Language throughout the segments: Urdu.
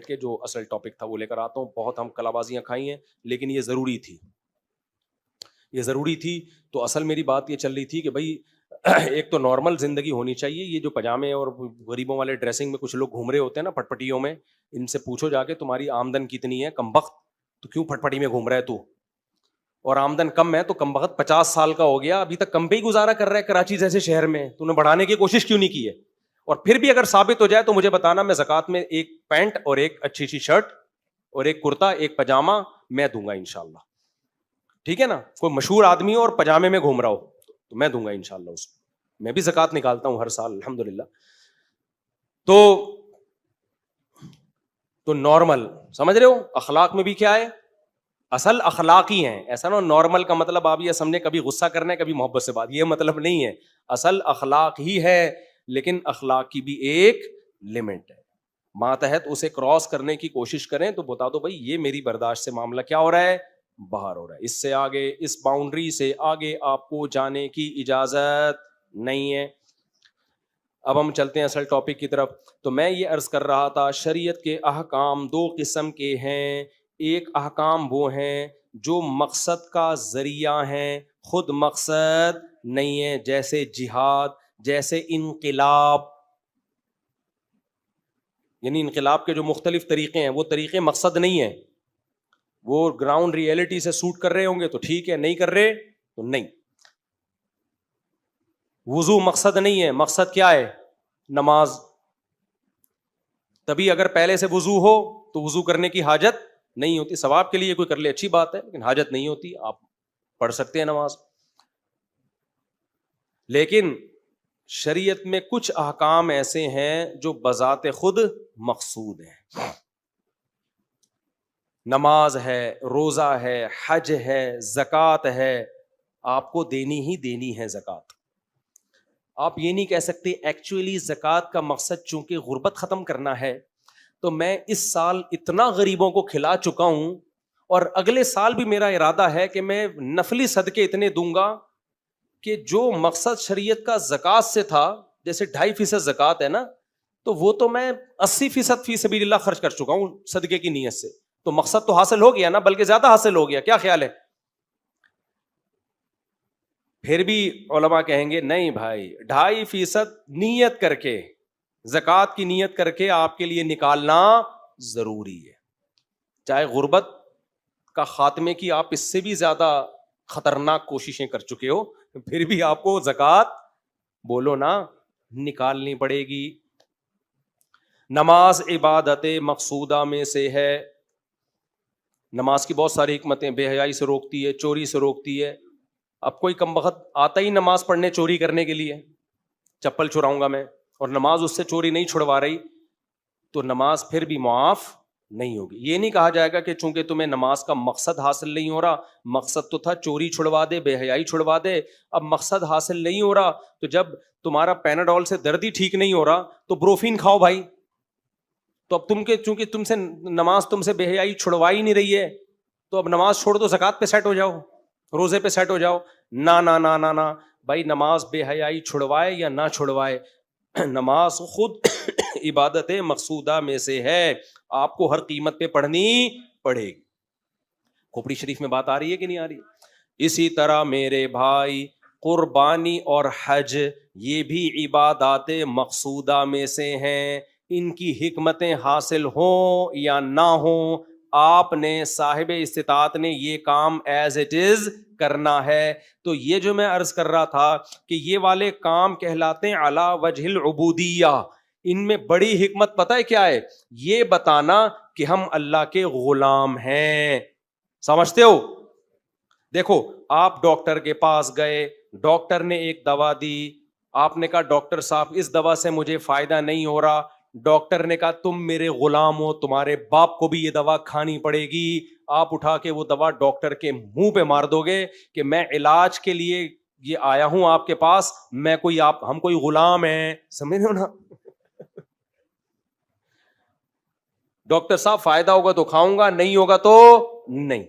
کے جو اصل ٹاپک تھا وہ لے کر آتا ہوں. بہت ہم کلابازیاں کھائی ہیں لیکن یہ ضروری تھی, یہ ضروری تھی. تو اصل میری بات یہ چل رہی تھی کہ بھائی ایک تو نارمل زندگی ہونی چاہیے. یہ جو پجامے اور غریبوں والے ڈریسنگ میں کچھ لوگ گھوم رہے ہوتے ہیں نا پٹ پٹیوں میں, ان سے پوچھو جا کے تمہاری آمدن کتنی ہے کمبخت, تو کیوں پٹ پٹی میں گھوم رہا ہے تو, اور آمدن کم ہے تو کمبخت 50 سال کا ہو گیا ابھی تک کم پہ ہی گزارا کر رہا ہے کراچی جیسے شہر میں, تو نے بڑھانے کی کوشش کیوں نہیں کی ہے؟ اور پھر بھی اگر ثابت ہو جائے تو مجھے بتانا, میں زکوٰۃ میں ایک پینٹ اور ایک اچھی سی شرٹ اور ایک کرتا ایک پجامہ میں دوں گا انشاءاللہ. ٹھیک ہے نا, کوئی مشہور آدمی ہو اور پجامے میں گھوم رہا ہو تو میں دوں گا انشاءاللہ اس کو. میں بھی زکوٰۃ نکالتا ہوں ہر سال الحمدللہ. تو نارمل سمجھ رہے ہو, اخلاق میں بھی کیا ہے, اصل اخلاقی ہیں. ایسا نا نارمل کا مطلب آپ یہ سمجھے کبھی غصہ کرنا ہے کبھی محبت سے بات, یہ مطلب نہیں ہے. اصل اخلاق ہی ہے لیکن اخلاق کی بھی ایک لمٹ ہے, ماتحت اسے کراس کرنے کی کوشش کریں تو بتا دو بھائی یہ میری برداشت سے معاملہ کیا ہو رہا ہے, باہر ہو رہا ہے. اس سے آگے, اس باؤنڈری سے آگے آپ کو جانے کی اجازت نہیں ہے. اب ہم چلتے ہیں اصل ٹاپک کی طرف. تو میں یہ عرض کر رہا تھا شریعت کے احکام دو قسم کے ہیں. ایک احکام وہ ہیں جو مقصد کا ذریعہ ہیں, خود مقصد نہیں ہے, جیسے جہاد, جیسے انقلاب. یعنی انقلاب کے جو مختلف طریقے ہیں وہ طریقے مقصد نہیں ہیں. وہ گراؤنڈ ریئلٹی سے سوٹ کر رہے ہوں گے تو ٹھیک ہے, نہیں کر رہے تو نہیں. وضو مقصد نہیں ہے, مقصد کیا ہے, نماز. تبھی اگر پہلے سے وضو ہو تو وضو کرنے کی حاجت نہیں ہوتی. ثواب کے لیے کوئی کر لے اچھی بات ہے لیکن حاجت نہیں ہوتی, آپ پڑھ سکتے ہیں نماز. لیکن شریعت میں کچھ احکام ایسے ہیں جو بذات خود مقصود ہیں. نماز ہے, روزہ ہے, حج ہے, زکوٰۃ ہے, آپ کو دینی ہی دینی ہے زکوٰۃ. آپ یہ نہیں کہہ سکتے ایکچولی زکوٰۃ کا مقصد چونکہ غربت ختم کرنا ہے تو میں اس سال اتنا غریبوں کو کھلا چکا ہوں اور اگلے سال بھی میرا ارادہ ہے کہ میں نفلی صدقے اتنے دوں گا کہ جو مقصد شریعت کا زکوٰۃ سے تھا, جیسے 2.5% زکوٰۃ ہے نا, تو وہ تو میں 80% فی سبیل اللہ خرچ کر چکا ہوں صدقے کی نیت سے. تو مقصد تو حاصل ہو گیا نا, بلکہ زیادہ حاصل ہو گیا. کیا خیال ہے؟ پھر بھی علماء کہیں گے نہیں بھائی 2.5% نیت کر کے, زکوٰۃ کی نیت کر کے آپ کے لیے نکالنا ضروری ہے. چاہے غربت کا خاتمے کی آپ اس سے بھی زیادہ خطرناک کوششیں کر چکے ہو, پھر بھی آپ کو زکوٰۃ بولو نا نکالنی پڑے گی. نماز عبادت مقصودہ میں سے ہے. نماز کی بہت ساری حکمتیں, بے حیائی سے روکتی ہے, چوری سے روکتی ہے. اب کوئی کم وقت آتا ہی نماز پڑھنے چوری کرنے کے لیے, چپل چراؤں گا میں, اور نماز اس سے چوری نہیں چھڑوا رہی, تو نماز پھر بھی معاف نہیں ہوگی. یہ نہیں کہا جائے گا کہ چونکہ تمہیں نماز کا مقصد حاصل نہیں ہو رہا, مقصد تو تھا چوری چھڑوا دے, بے حیائی چھڑوا دے, اب مقصد حاصل نہیں ہو رہا تو جب تمہارا پیناڈول سے درد ہی ٹھیک نہیں ہو رہا تو بروفین کھاؤ بھائی. تو اب چونکہ تم سے نماز تم سے بے حیائی چھڑوا ہی نہیں رہی ہے تو اب نماز چھوڑ دو, زکوٰۃ پہ سیٹ ہو جاؤ, روزے پہ سیٹ ہو جاؤ. نا نا نا نا نا بھائی, نماز بے حیائی چھڑوائے یا نہ چھڑوائے, نماز خود عبادت مقصودہ میں سے ہے, آپ کو ہر قیمت پہ پڑھنی پڑے گی. کھوپڑی شریف میں بات آ رہی ہے کہ نہیں آ رہی؟ اسی طرح میرے بھائی قربانی اور حج یہ بھی عبادات مقصودہ میں سے ہیں. ان کی حکمتیں حاصل ہوں یا نہ ہوں, آپ نے صاحب استطاعت نے یہ کام ایز اٹ از کرنا ہے. تو یہ جو میں عرض کر رہا تھا کہ یہ والے کام کہلاتے ہیں علی وجہ العبودیہ. ان میں بڑی حکمت پتہ ہے کیا ہے؟ یہ بتانا کہ ہم اللہ کے غلام ہیں. سمجھتے ہو؟ دیکھو آپ ڈاکٹر کے پاس گئے, ڈاکٹر نے ایک دوا دی, آپ نے کہا ڈاکٹر صاحب اس دوا سے مجھے فائدہ نہیں ہو رہا. ڈاکٹر نے کہا تم میرے غلام ہو, تمہارے باپ کو بھی یہ دوا کھانی پڑے گی. آپ اٹھا کے وہ دوا ڈاکٹر کے منہ پہ مار دو گے کہ میں علاج کے لیے یہ آیا ہوں آپ کے پاس, میں کوئی ہم کوئی غلام ہیں. سمجھ رہے ہو نا؟ ڈاکٹر صاحب فائدہ ہوگا تو کھاؤں گا, نہیں ہوگا تو نہیں.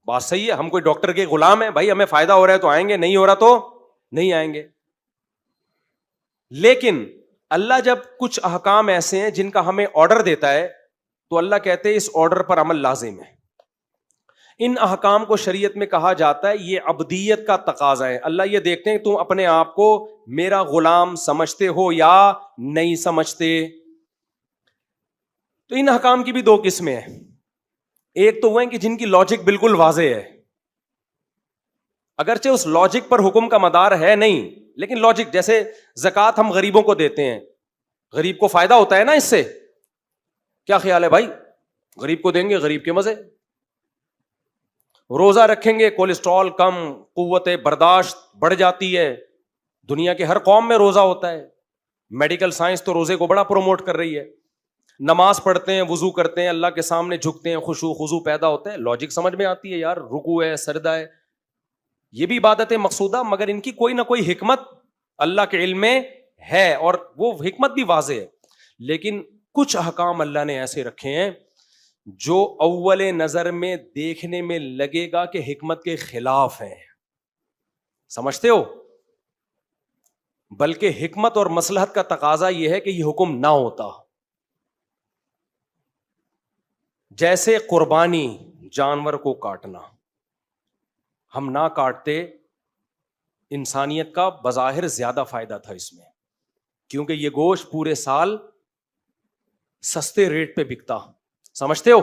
بات صحیح ہے, ہم کوئی ڈاکٹر کے غلام ہیں بھائی, ہمیں فائدہ ہو رہا ہے تو آئیں گے, نہیں ہو رہا تو نہیں آئیں گے. لیکن اللہ جب کچھ احکام ایسے ہیں جن کا ہمیں آرڈر دیتا ہے تو اللہ کہتے ہیں اس آرڈر پر عمل لازم ہے. ان احکام کو شریعت میں کہا جاتا ہے یہ عبدیت کا تقاضا ہے. اللہ یہ دیکھتے ہیں تم اپنے آپ کو میرا غلام سمجھتے ہو یا نہیں سمجھتے. تو ان احکام کی بھی دو قسمیں ہیں. ایک تو وہ ہیں کہ جن کی لاجک بالکل واضح ہے, اگرچہ اس لاجک پر حکم کا مدار ہے نہیں, لیکن لاجک, جیسے زکوٰۃ ہم غریبوں کو دیتے ہیں, غریب کو فائدہ ہوتا ہے نا اس سے. کیا خیال ہے بھائی, غریب کو دیں گے, غریب کے مزے. روزہ رکھیں گے, کولیسٹرول کم, قوت برداشت بڑھ جاتی ہے. دنیا کے ہر قوم میں روزہ ہوتا ہے. میڈیکل سائنس تو روزے کو بڑا پروموٹ کر رہی ہے. نماز پڑھتے ہیں, وضو کرتے ہیں, اللہ کے سامنے جھکتے ہیں, خشوع خضوع پیدا ہوتا ہے. لاجک سمجھ میں آتی ہے یار, رکوع ہے, سجدہ ہے, یہ بھی عبادت مقصودہ, مگر ان کی کوئی نہ کوئی حکمت اللہ کے علم میں ہے, اور وہ حکمت بھی واضح ہے. لیکن کچھ احکام اللہ نے ایسے رکھے ہیں جو اول نظر میں دیکھنے میں لگے گا کہ حکمت کے خلاف ہیں, سمجھتے ہو, بلکہ حکمت اور مصلحت کا تقاضا یہ ہے کہ یہ حکم نہ ہوتا. جیسے قربانی, جانور کو کاٹنا, ہم نہ کاٹتے, انسانیت کا بظاہر زیادہ فائدہ تھا اس میں, کیونکہ یہ گوشت پورے سال سستے ریٹ پہ بکتا. سمجھتے ہو,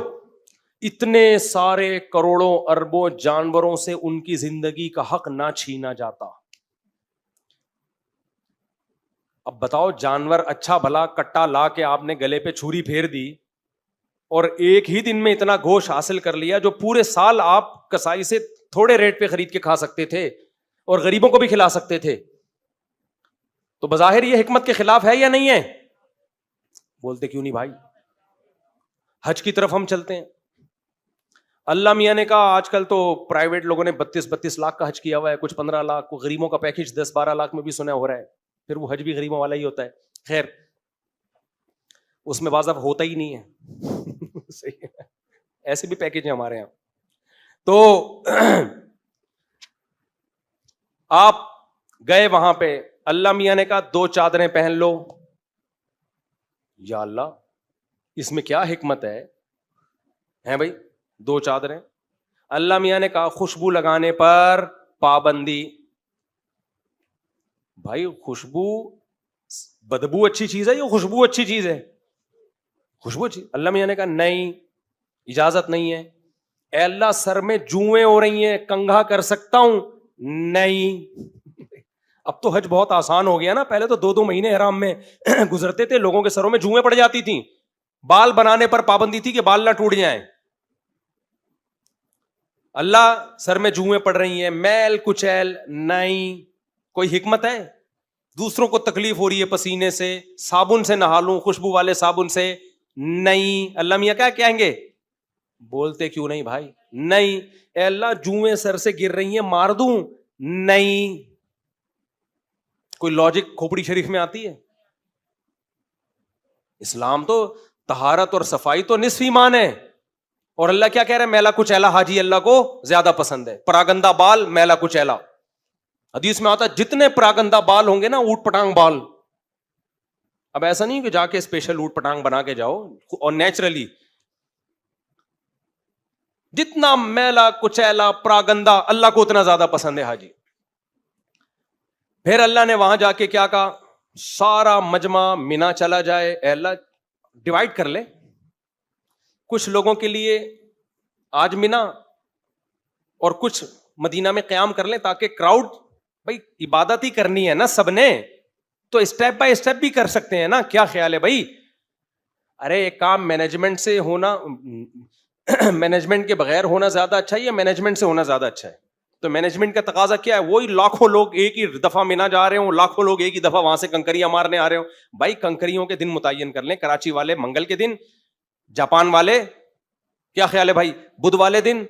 اتنے سارے کروڑوں اربوں جانوروں سے ان کی زندگی کا حق نہ چھینا جاتا. اب بتاؤ, جانور اچھا بھلا کٹا لا کے آپ نے گلے پہ چھری پھیر دی اور ایک ہی دن میں اتنا گوشت حاصل کر لیا جو پورے سال آپ کسائی سے تھوڑے ریٹ پہ خرید کے کھا سکتے تھے اور غریبوں کو بھی کھلا سکتے تھے. تو بظاہر یہ حکمت کے خلاف ہے یا نہیں ہے؟ بولتے کیوں نہیں بھائی. حج کی طرف ہم چلتے ہیں, اللہ میاں نے کہا آج کل تو پرائیویٹ لوگوں نے 32 لاکھ کا حج کیا ہوا ہے, کچھ 15 لاکھ, غریبوں کا پیکج 10-12 لاکھ میں بھی سنا ہو رہا ہے. پھر وہ حج بھی غریبوں والا ہی ہوتا ہے. خیر, اس میں بعض ہوتا ہی نہیں ہے. ایسے بھی پیکج ہیں ہمارے یہاں. تو آپ گئے وہاں پہ, اللہ میاں نے کہا 2 چادریں پہن لو. یا اللہ, اس میں کیا حکمت ہے ہیں بھائی, 2 چادریں. اللہ میاں نے کہا خوشبو لگانے پر پابندی. بھائی خوشبو, بدبو اچھی چیز ہے یا خوشبو اچھی چیز ہے؟ خوشبو اچھی. اللہ میاں نے کہا نہیں, اجازت نہیں ہے. اے اللہ, سر میں جوئیں ہو رہی ہیں, کنگھا کر سکتا ہوں؟ نہیں. اب تو حج بہت آسان ہو گیا نا, پہلے تو 2 مہینے حرام میں گزرتے تھے, لوگوں کے سروں میں جوئیں پڑ جاتی تھیں. بال بنانے پر پابندی تھی کہ بال نہ ٹوٹ جائیں. اللہ, سر میں جوئیں پڑ رہی ہیں, میل کچیل نہیں. کوئی حکمت ہے؟ دوسروں کو تکلیف ہو رہی ہے پسینے سے, صابن سے نہا لوں, خوشبو والے صابن سے, نہیں. اللہ میاں کیا کہیں گے؟ بولتے کیوں نہیں بھائی؟ نہیں. اے اللہ, جوئیں سر سے گر رہی ہیں, مار دوں؟ نہیں. کوئی لاجک کھوپڑی شریف میں آتی ہے؟ اسلام تو طہارت اور صفائی تو نصف ایمان ہے. اور اللہ کیا کہہ رہے ہیں؟ میلا کچیلا حاجی اللہ کو زیادہ پسند ہے. پراگندہ بال, میلا کچیلا. حدیث میں آتا ہے جتنے پراگندہ بال ہوں گے نا, اوٹ پٹانگ بال. اب ایسا نہیں کہ جا کے اسپیشل اوٹ پٹانگ بنا کے جاؤ, اور نیچرلی جتنا میلا کچیلا پراگندہ اللہ کو اتنا زیادہ پسند ہے حاجی. پھر اللہ نے وہاں جا کے کیا کہا؟ سارا مجمع مینا چلا جائے. اے اللہ, ڈیوائڈ کر لے, کچھ لوگوں کے لیے آج مینا اور کچھ مدینہ میں قیام کر لیں, تاکہ کراؤڈ, بھائی عبادت ہی کرنی ہے نا سب نے, تو اسٹیپ بائی اسٹیپ بھی کر سکتے ہیں نا. کیا خیال ہے بھائی؟ ارے ایک کام مینجمنٹ سے ہونا, مینجمنٹ کے بغیر ہونا زیادہ اچھا ہے یا مینجمنٹ سے ہونا زیادہ اچھا ہے؟ تو مینجمنٹ کا تقاضا کیا ہے؟ وہی لاکھوں لوگ ایک ہی دفعہ مینا جا رہے ہوں, لاکھوں لوگ ایک ہی دفعہ وہاں سے کنکریاں مارنے آ رہے ہوں. بھائی کنکریوں کے دن متعین کر لیں, کراچی والے منگل کے دن, جاپان والے, کیا خیال ہے بھائی, بدھ والے دن,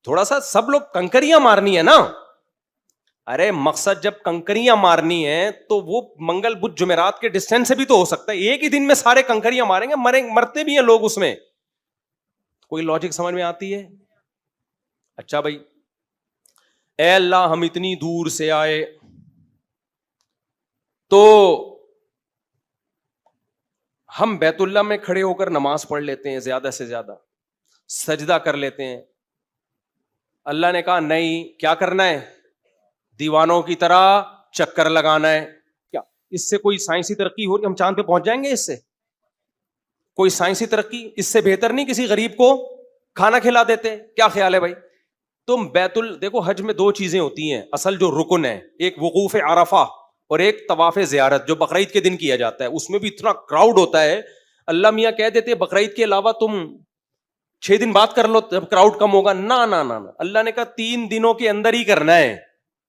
تھوڑا سا سب لوگ کنکریاں مارنی ہے نا. ارے مقصد جب کنکریاں مارنی ہے تو وہ منگل بدھ جمعرات کے ڈسٹینس سے بھی تو ہو سکتا ہے. ایک ہی دن میں سارے کنکریاں ماریں گے, مرتے بھی ہیں لوگ اس میں. کوئی لاجک سمجھ میں آتی ہے؟ اچھا بھائی, اے اللہ ہم اتنی دور سے آئے, تو ہم بیت اللہ میں کھڑے ہو کر نماز پڑھ لیتے ہیں زیادہ سے زیادہ, سجدہ کر لیتے ہیں. اللہ نے کہا نہیں, کیا کرنا ہے؟ دیوانوں کی طرح چکر لگانا ہے. کیا اس سے کوئی سائنسی ترقی ہو رہی؟ ہم چاند پہ پہنچ جائیں گے اس سے؟ کوئی سائنسی ترقی اس سے بہتر نہیں کسی غریب کو کھانا کھلا دیتے. کیا خیال ہے بھائی؟ تم دیکھو حج میں دو چیزیں ہوتی ہیں اصل جو رکن ہے, ایک وقوف عرفہ اور ایک طواف زیارت جو بقرعید کے دن کیا جاتا ہے. اس میں بھی اتنا کراؤڈ ہوتا ہے, اللہ میاں کہہ دیتے بقرعید کے علاوہ تم 6 دن بعد کر لو جب کراؤڈ کم ہوگا. نہ اللہ نے کہا 3 دنوں کے اندر ہی کرنا ہے.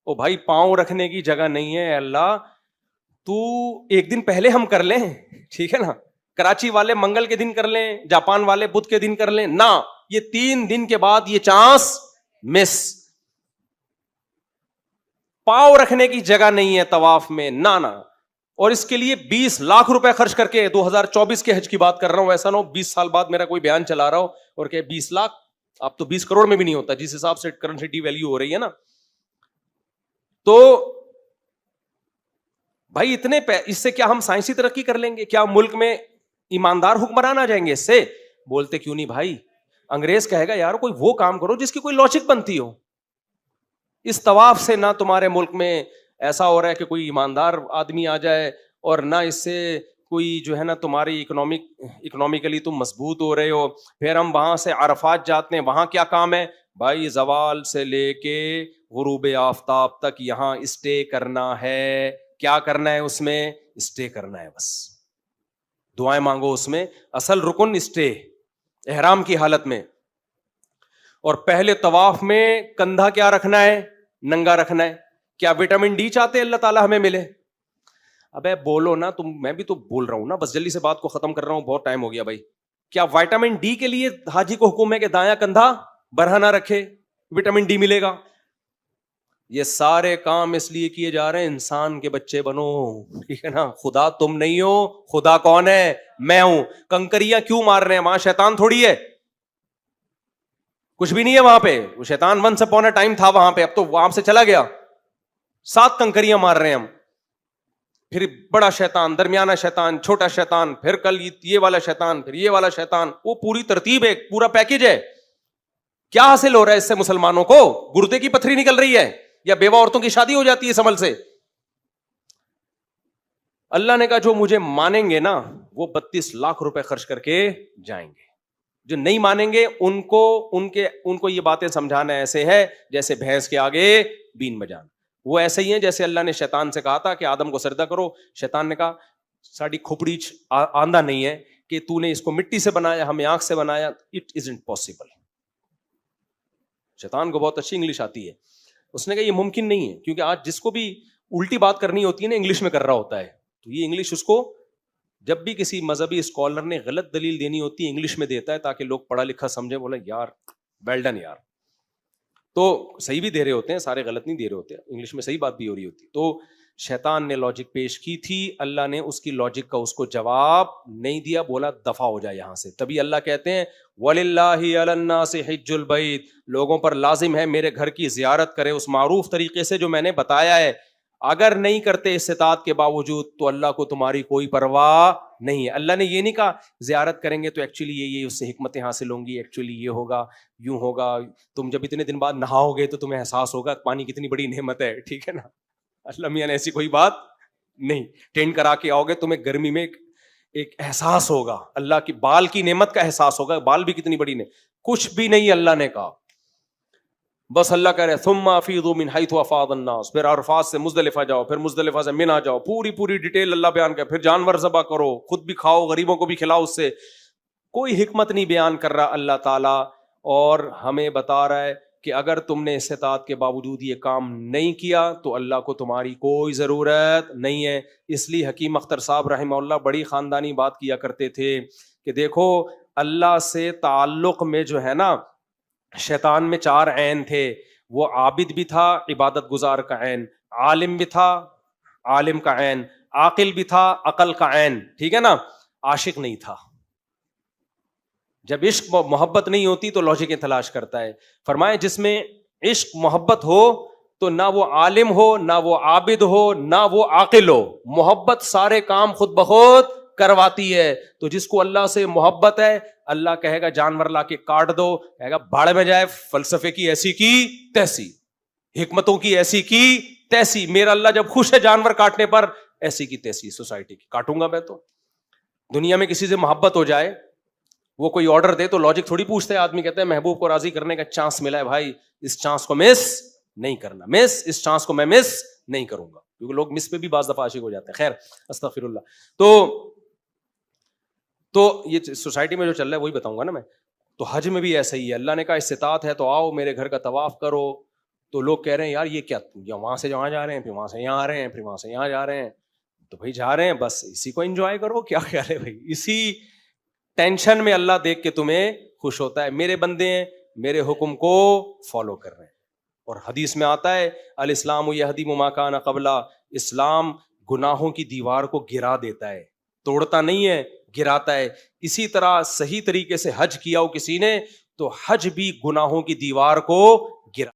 او بھائی پاؤں رکھنے کی جگہ نہیں ہے اللہ, تو 1 دن پہلے ہم کر لیں, ٹھیک ہے نا, کراچی والے منگل کے دن کر لیں, جاپان والے بدھ کے دن کر لیں. نہ, یہ 3 دن کے بعد یہ چانس مس. پاؤں رکھنے کی جگہ نہیں ہے طواف میں, نہ. اور اس کے لیے 20 لاکھ روپے خرچ کر کے 2024 کے حج کی بات کر رہا ہوں, ایسا نہ ہو 20 سال بعد میرا کوئی بیان چلا رہا ہو اور کہ 20 لاکھ, اب تو 20 کروڑ میں بھی نہیں ہوتا جس حساب سے کرنسی ویلیو ہو رہی ہے نا. تو بھائی اتنے اس سے کیا ہم سائنسی ترقی کر لیں گے؟ کیا ملک میں ایماندار حکمران آ جائیں گے اس سے؟ بولتے کیوں نہیں بھائی, انگریز کہے گا یار کوئی وہ کام کرو جس کی کوئی لاجک بنتی ہو. اس طواف سے نہ تمہارے ملک میں ایسا ہو رہا ہے کہ کوئی ایماندار آدمی آ جائے, اور نہ اس سے کوئی جو ہے نا تمہاری اکنامکلی تم مضبوط ہو رہے ہو. پھر ہم وہاں سے عرفات جاتے ہیں, وہاں کیا کام ہے بھائی؟ زوال سے لے کے غروب آفتاب تک یہاں اسٹے کرنا ہے. کیا کرنا ہے اس میں؟ اسٹے کرنا ہے بس. دعائیں مانگو اس میں. اصل رکن اسٹے احرام کی حالت میں. اور پہلے طواف میں کندھا کیا رکھنا ہے؟ ننگا رکھنا ہے. کیا وٹامن ڈی چاہتے اللہ تعالیٰ ہمیں ملے؟ ابے بولو نا تم, میں بھی تو بول رہا ہوں نا, بس جلدی سے بات کو ختم کر رہا ہوں, بہت ٹائم ہو گیا بھائی. کیا وٹامن ڈی کے لیے حاجی کو حکم ہے کہ دایاں کندھا برہنہ نہ رکھے, وٹامن ڈی ملے گا؟ یہ سارے کام اس لیے کیے جا رہے ہیں انسان کے بچے بنو, ٹھیک ہے نا. خدا تم نہیں ہو, خدا کون ہے؟ میں ہوں. کنکریاں کیوں مار رہے ہیں وہاں؟ شیطان تھوڑی ہے, کچھ بھی نہیں ہے وہاں پہ. وہ شیطان ونس اپون اے ٹائم تھا وہاں پہ, اب تو وہاں سے چلا گیا. 7 کنکریاں مار رہے ہیں ہم. پھر بڑا شیطان, درمیانہ شیطان, چھوٹا شیطان, پھر کل یہ والا شیطان, پھر یہ والا شیطان. وہ پوری ترتیب ہے, پورا پیکج ہے. کیا حاصل ہو رہا ہے اس سے مسلمانوں کو؟ گردے کی پتھری نکل رہی ہے یا بیوہ عورتوں کی شادی ہو جاتی ہے اس عمل سے. اللہ نے کہا جو مجھے مانیں گے نا وہ 32 لاکھ روپے خرچ کر کے جائیں گے. جو نہیں مانیں گے ان کو یہ باتیں سمجھانا ایسے ہے جیسے بھینس کے آگے بین بجانا. وہ ایسے ہی ہیں جیسے اللہ نے شیطان سے کہا تھا کہ آدم کو سجدہ کرو. شیطان نے کہا ساڑی کھوپڑی آندھا نہیں ہے کہ تو نے اس کو مٹی سے بنایا, ہمیں آنکھ سے بنایا. It isn't possible. شیطان کو بہت اچھی انگلش آتی ہے. اس نے کہا یہ ممکن نہیں ہے, کیونکہ آج جس کو بھی الٹی بات کرنی ہوتی ہے نا انگلش میں کر رہا ہوتا ہے. تو یہ انگلش اس کو جب بھی کسی مذہبی اسکالر نے غلط دلیل دینی ہوتی ہے انگلش میں دیتا ہے تاکہ لوگ پڑھا لکھا سمجھے, بولا یار ویل ڈن یار. تو صحیح بھی دے رہے ہوتے ہیں, سارے غلط نہیں دے رہے ہوتے, انگلش میں صحیح بات بھی ہو رہی ہوتی. تو شیطان نے لاجک پیش کی تھی, اللہ نے اس کی لاجک کا اس کو جواب نہیں دیا, بولا دفع ہو جائے یہاں سے. تبھی اللہ کہتے ہیں وَلِلَّهِ عَلَى النَّاسِ حِجُّ الْبَيْتِ, لوگوں پر لازم ہے میرے گھر کی زیارت کرے اس معروف طریقے سے جو میں نے بتایا ہے. اگر نہیں کرتے استطاعت کے باوجود تو اللہ کو تمہاری کوئی پرواہ نہیں ہے. اللہ نے یہ نہیں کہا زیارت کریں گے تو ایکچولی یہ اس سے حکمتیں حاصل ہوں گی, ایکچولی یہ ہوگا, یوں ہوگا. تم جب اتنے دن بعد نہاؤ گے تو تمہیں احساس ہوگا پانی کتنی بڑی نعمت ہے, ٹھیک ہے نا. اللہ میاں نے ایسی کوئی بات نہیں. ٹینٹ کرا کے آؤ گے تمہیں گرمی میں ایک احساس ہوگا, اللہ کی بال کی نعمت کا احساس ہوگا, بال بھی کتنی بڑی نے. کچھ بھی نہیں اللہ نے کہا, بس اللہ کہہ رہے ثم افیضوا من حیث افاض الناس, پھر عرفات سے مزدلفہ جاؤ, پھر مزدلفہ سے منی جاؤ, پوری ڈیٹیل اللہ بیان کر. پھر جانور ذبح کرو, خود بھی کھاؤ, غریبوں کو بھی کھلاؤ. اس سے کوئی حکمت نہیں بیان کر رہا اللہ تعالیٰ, اور ہمیں بتا رہا ہے کہ اگر تم نے استطاعت کے باوجود یہ کام نہیں کیا تو اللہ کو تمہاری کوئی ضرورت نہیں ہے. اس لیے حکیم اختر صاحب رحمہ اللہ بڑی خاندانی بات کیا کرتے تھے کہ دیکھو اللہ سے تعلق میں جو ہے نا شیطان میں 4 عین تھے. وہ عابد بھی تھا, عبادت گزار کا عین, عالم بھی تھا, عالم کا عین, عاقل بھی تھا, عقل کا عین, ٹھیک ہے نا. عاشق نہیں تھا. جب عشق محبت نہیں ہوتی تو لاجکیں تلاش کرتا ہے. فرمائے جس میں عشق محبت ہو تو نہ وہ عالم ہو, نہ وہ عابد ہو, نہ وہ عاقل ہو. محبت سارے کام خود بخود کرواتی ہے. تو جس کو اللہ سے محبت ہے اللہ کہے گا جانور لا کے کاٹ دو, کہے گا بھاڑ میں جائے, فلسفے کی ایسی کی تیسی, حکمتوں کی ایسی کی تیسی, میرا اللہ جب خوش ہے جانور کاٹنے پر ایسی کی تیسی سوسائٹی کی کاٹوں گا میں. تو دنیا میں کسی سے محبت ہو جائے, وہ کوئی آرڈر دے تو لاجک تھوڑی پوچھتے ہیں, آدمی کہتے ہیں محبوب کو راضی کرنے کا چانس ملا ہے بھائی, اس چانس کو مس نہیں کرنا, اس چانس کو میں مس نہیں کروں گا, کیونکہ لوگ مس پہ بھی بعض دفعہ عاشق ہو جاتے ہیں. خیر استغفر اللہ. تو یہ سوسائٹی میں جو چل رہا ہے وہی بتاؤں گا نا میں. تو حج میں بھی ایسا ہی ہے, اللہ نے کہا استطاعت ہے تو آؤ میرے گھر کا طواف کرو. تو لوگ کہہ رہے ہیں یار یہ کیا, وہاں سے وہاں جا رہے ہیں, پھر وہاں سے یہاں آ رہے ہیں, پھر وہاں سے یہاں جا رہے ہیں. تو بھائی جا رہے ہیں بس اسی کو انجوائے کرو, کیا خیال ہے بھائی, اسی ٹینشن میں اللہ دیکھ کے تمہیں خوش ہوتا ہے. میرے بندے ہیں میرے حکم کو فالو کر رہے ہیں. اور حدیث میں آتا ہے الاسلام یہدم ما کان قبلہ, اسلام گناہوں کی دیوار کو گرا دیتا ہے, توڑتا نہیں ہے, گراتا ہے. اسی طرح صحیح طریقے سے حج کیا ہو کسی نے تو حج بھی گناہوں کی دیوار کو گرا